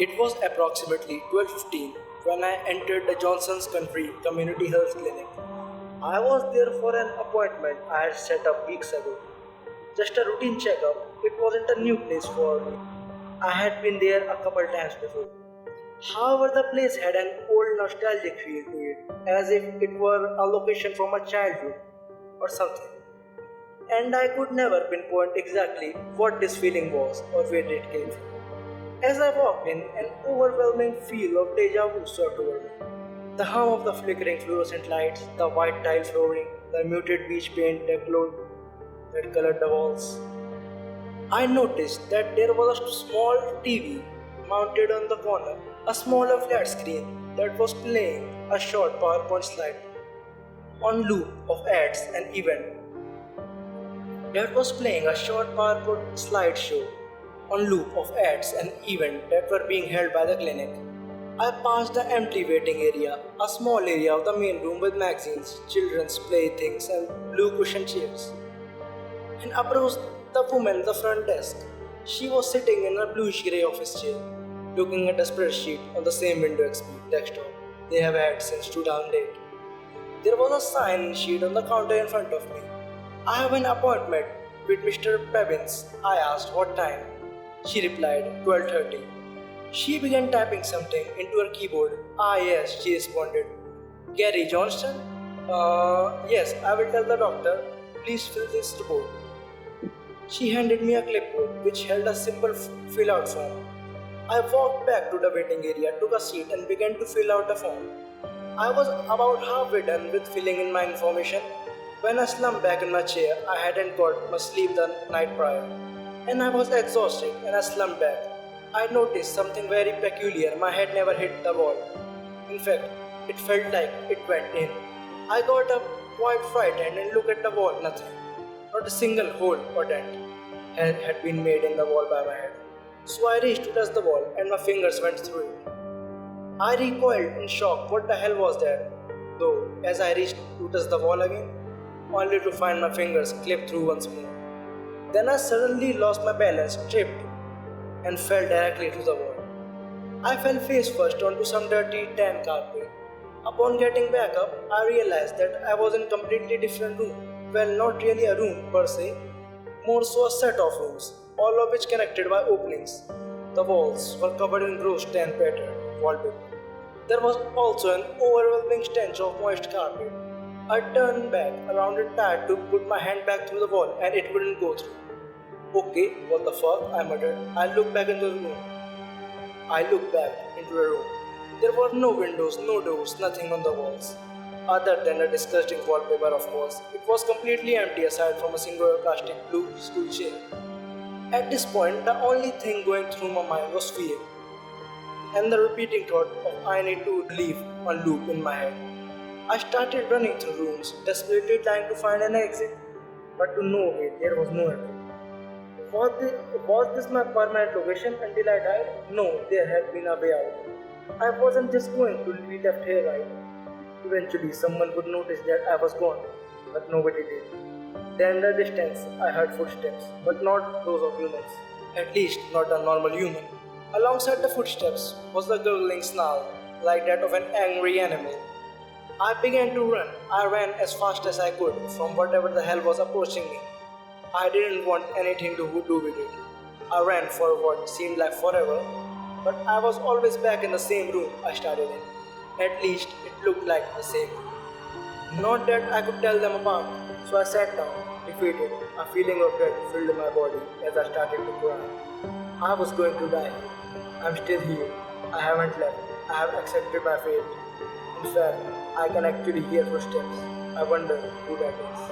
It was approximately 12:15 when I entered the Johnson's Country Community Health Clinic. I was there for an appointment I had set up weeks ago. Just a routine checkup, it wasn't a new place for me. I had been there a couple times before. However, the place had an old nostalgic feel to it, as if it were a location from my childhood or something. And I could never pinpoint exactly what this feeling was or where it came from. As I walked in, an overwhelming feel of deja vu swept over me. The hum of the flickering fluorescent lights, the white tile flooring, the muted beige paint that colored the walls. I noticed that there was a small TV mounted on the corner, a smaller flat screen that was playing a short PowerPoint slide on loop of ads and event that was playing a short PowerPoint slideshow on loop of ads and events that were being held by the clinic. I passed the empty waiting area, a small area of the main room with magazines, children's playthings, and blue cushion chairs, and approached the woman at the front desk. She was sitting in a bluish grey office chair, looking at a spreadsheet on the same Windows XP desktop they have had since 2008. There was a sign sheet on the counter in front of me. I have an appointment with Mr. Pevins. I asked what time. She replied, 12:30. She began typing something into her keyboard. Ah yes, she responded. Gary Johnston? Yes, I will tell the doctor. Please fill this report. She handed me a clipboard which held a simple fill-out form. I walked back to the waiting area, took a seat and began to fill out the form. I was about halfway done with filling in my information when I slumped back in my chair. I hadn't got much sleep the night prior, and I was exhausted and I slumped back. I noticed something very peculiar. My head never hit the wall. In fact, it felt like it went in. I got up quite frightened and looked at the wall. Nothing. Not a single hole or dent had been made in the wall by my head. So I reached to touch the wall and my fingers went through it. I recoiled in shock. What the hell was that? Though, as I reached to touch the wall again, only to find my fingers clipped through once more. Then I suddenly lost my balance, tripped, and fell directly to the wall. I fell face first onto some dirty tan carpet. Upon getting back up, I realized that I was in a completely different room. Well, not really a room per se, more so a set of rooms, all of which connected by openings. The walls were covered in gross tan patterned wallpaper. There was also an overwhelming stench of moist carpet. I turned back around and tried to put my hand back through the wall and it wouldn't go through. Okay, what the fuck? I muttered. I looked back into the room. There were no windows, no doors, nothing on the walls. Other than a disgusting wallpaper, of course. It was completely empty aside from a single plastic blue stool chair. At this point, the only thing going through my mind was fear, and the repeating thought of I need to leave on loop in my head. I started running through rooms, desperately trying to find an exit, but to no way, there was no exit. Was this my permanent location until I died? No, there had been a way out. I wasn't just going to be left here, right? Eventually, someone would notice that I was gone, but nobody did. Then in the distance, I heard footsteps, but not those of humans. At least, not a normal human. Alongside the footsteps was a gurgling snarl, like that of an angry animal. I began to run. I ran as fast as I could from whatever the hell was approaching me. I didn't want anything to do with it. I ran for what seemed like forever, but I was always back in the same room I started in. At least it looked like the same. Not that I could tell them apart, so I sat down, defeated. A feeling of dread filled my body as I started to cry. I was going to die. I'm still here. I haven't left. I have accepted my fate. In fact, I can actually hear footsteps. I wonder who that is.